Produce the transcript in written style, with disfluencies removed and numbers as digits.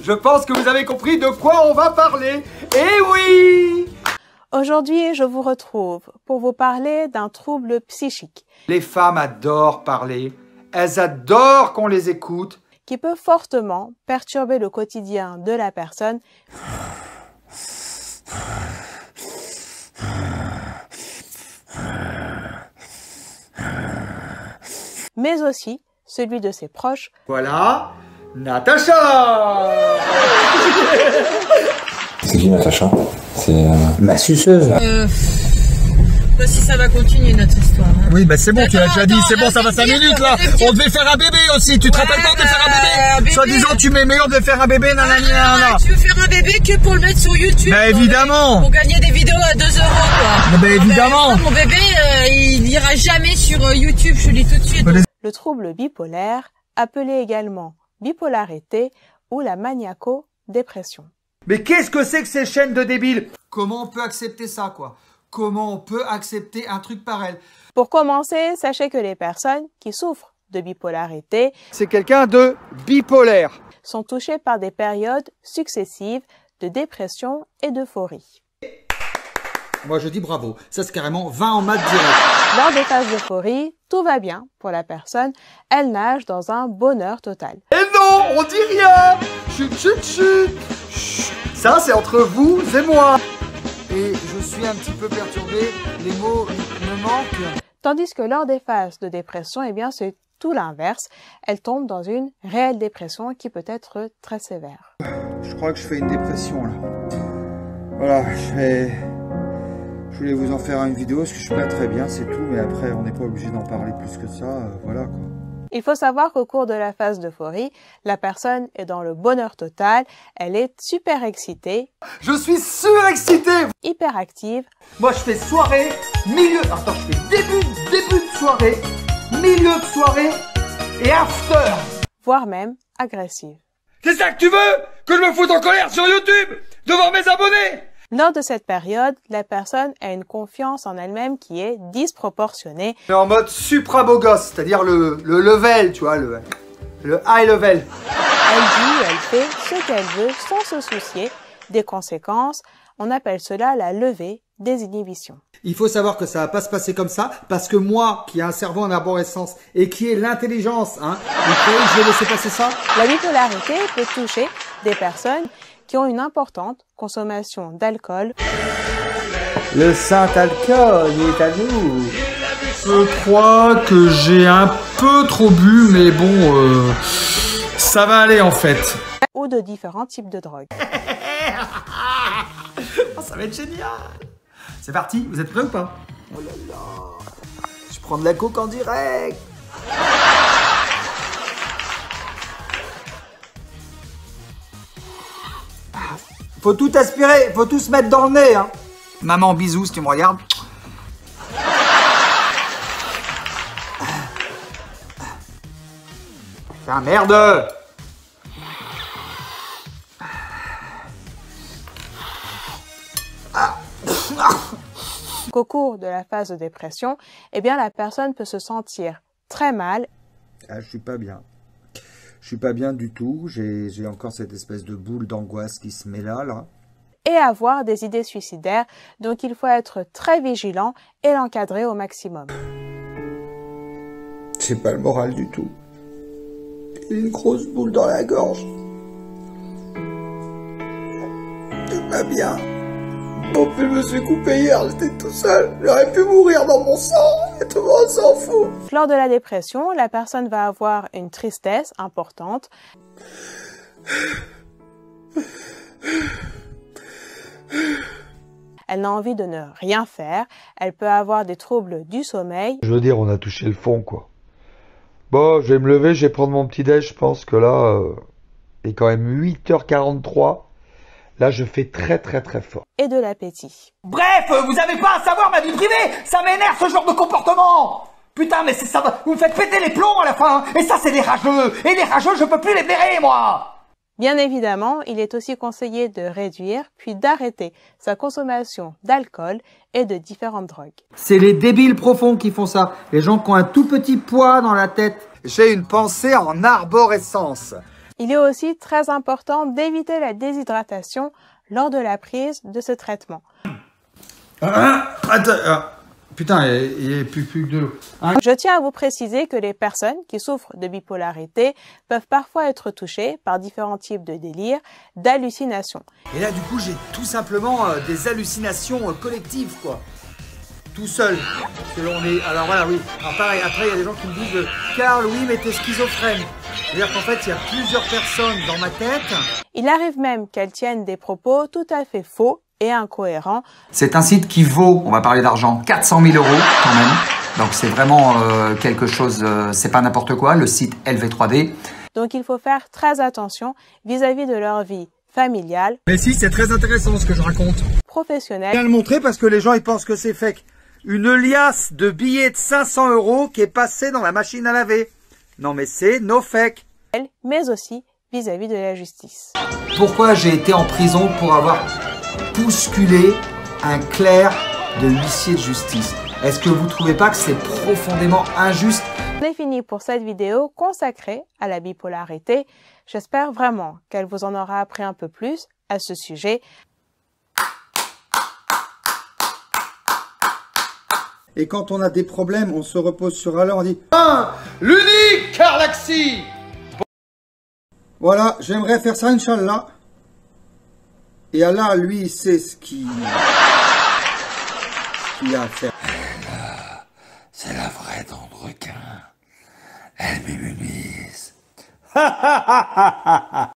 Je pense que vous avez compris de quoi on va parler. Eh oui! Aujourd'hui, je vous retrouve pour vous parler d'un trouble psychique. Les femmes adorent parler. Elles adorent qu'on les écoute. Qui peut fortement perturber le quotidien de la personne. Mais aussi celui de ses proches. Voilà, Natacha. C'est qui Natacha? C'est ma suceuse. Si ça va continuer notre histoire. Hein. Oui, bah c'est bon, tu l'as déjà dit, c'est bon, ça va 5 minutes là. On devait faire un bébé aussi, tu te rappelles pas, on devait faire un bébé. Soi-disant, tu m'aimais, on devait faire un bébé, nanana. Tu veux faire un bébé que pour le mettre sur YouTube? Bah évidemment. Pour gagner des vidéos à 2 € quoi. Bah évidemment. Mon bébé, il ira jamais sur YouTube, je le dis tout de suite. Le trouble bipolaire, appelé également bipolarité ou la maniaco-dépression. Mais qu'est-ce que c'est que ces chaînes de débiles? Comment on peut accepter ça, quoi? Comment on peut accepter un truc pareil? Pour commencer, sachez que les personnes qui souffrent de bipolarité, c'est quelqu'un de bipolaire, sont touchées par des périodes successives de dépression et d'euphorie. Moi je dis bravo, ça c'est carrément 20 en maths direct. Lors des phases d'euphorie, tout va bien pour la personne, elle nage dans un bonheur total. Et non, on dit rien. Chut, chut, chut. Chut. Ça c'est entre vous et moi. Et je suis un petit peu perturbé, les mots me manquent. Tandis que lors des phases de dépression, eh bien c'est tout l'inverse. Elle tombe dans une réelle dépression qui peut être très sévère. Je crois que je fais une dépression là. Voilà, je voulais vous en faire une vidéo parce que je suis pas très bien, c'est tout. Mais après, on n'est pas obligé d'en parler plus que ça, voilà quoi. Il faut savoir qu'au cours de la phase d'euphorie, la personne est dans le bonheur total, elle est super excitée. Je suis surexcité. Hyperactive. Moi je fais soirée, milieu... Attends, je fais début de soirée, milieu de soirée et after. Voire même agressive. C'est ça que tu veux? Que je me foute en colère sur YouTube? Devant mes abonnés? Lors de cette période, la personne a une confiance en elle-même qui est disproportionnée. En mode supra beau gosse, c'est-à-dire le level, tu vois, le high level. Elle dit, elle fait ce qu'elle veut sans se soucier des conséquences. On appelle cela la levée des inhibitions. Il faut savoir que ça va pas se passer comme ça, parce que moi, qui ai un cerveau en arborescence et qui ai l'intelligence, hein, je vais laisser passer ça. La bipolarité peut toucher des personnes qui ont une importante consommation d'alcool. Le saint-alcool est à nous. Je crois que j'ai un peu trop bu, mais bon, ça va aller en fait. Ou de différents types de drogues. Oh, ça va être génial. C'est parti, vous êtes prêts ou pas? Oh là là, je prends de la coke en direct. Faut tout aspirer, faut tout se mettre dans le nez, hein. Maman, bisous si tu me regardes. Putain, merde. Qu'au cours de la phase de dépression, eh bien la personne peut se sentir très mal. Ah, je suis pas bien. Je suis pas bien du tout. J'ai encore cette espèce de boule d'angoisse qui se met là. Et avoir des idées suicidaires. Donc il faut être très vigilant et l'encadrer au maximum. J'ai pas le moral du tout. J'ai une grosse boule dans la gorge. C'est pas bien. Bon, je me suis coupé hier, j'étais tout seul. J'aurais pu mourir dans mon sang, et tout le monde s'en fout. Lors de la dépression, la personne va avoir une tristesse importante. Elle n'a envie de ne rien faire. Elle peut avoir des troubles du sommeil. Je veux dire, on a touché le fond, quoi. Bon, je vais me lever, je vais prendre mon petit déj. Je pense que là, il est quand même 8h43. Là, je fais très fort. Et de l'appétit. Bref, vous avez pas à savoir ma vie privée. Ça m'énerve ce genre de comportement. Putain, mais c'est ça, vous me faites péter les plombs à la fin. Et ça, c'est des rageux. Et les rageux, je peux plus les blairer, moi. Bien évidemment, il est aussi conseillé de réduire puis d'arrêter sa consommation d'alcool et de différentes drogues. C'est les débiles profonds qui font ça. Les gens qui ont un tout petit poids dans la tête. J'ai une pensée en arborescence. Il est aussi très important d'éviter la déshydratation lors de la prise de ce traitement. Putain, il n'y a plus que de l'eau. Je tiens à vous préciser que les personnes qui souffrent de bipolarité peuvent parfois être touchées par différents types de délires, d'hallucinations. Et là, du coup, j'ai tout simplement des hallucinations collectives, quoi. Tout seul. Alors voilà, oui. Alors pareil, après, il y a des gens qui me disent Karl, oui, mais t'es schizophrène. C'est-à-dire qu'en fait, il y a plusieurs personnes dans ma tête. Il arrive même qu'elles tiennent des propos tout à fait faux et incohérents. C'est un site qui vaut, on va parler d'argent, 400 000 € quand même. Donc c'est vraiment quelque chose, c'est pas n'importe quoi, le site LV3D. Donc il faut faire très attention vis-à-vis de leur vie familiale. Mais si, c'est très intéressant ce que je raconte. Professionnelle. Je viens le montrer parce que les gens ils pensent que c'est fake. Une liasse de billets de 500 € qui est passée dans la machine à laver. Non mais c'est no fake. Mais aussi vis-à-vis de la justice. Pourquoi j'ai été en prison pour avoir bousculé un clerc de huissier de justice? Est-ce que vous ne trouvez pas que c'est profondément injuste? On est fini pour cette vidéo consacrée à la bipolarité. J'espère vraiment qu'elle vous en aura appris un peu plus à ce sujet. Et quand on a des problèmes, on se repose sur Allah, on dit L'unique Karlaxi. voilà, j'aimerais faire ça, Inch'Allah. Et Allah, lui, il sait ce qu'il a à faire. C'est la vraie dent de requin. Elle m'immunise.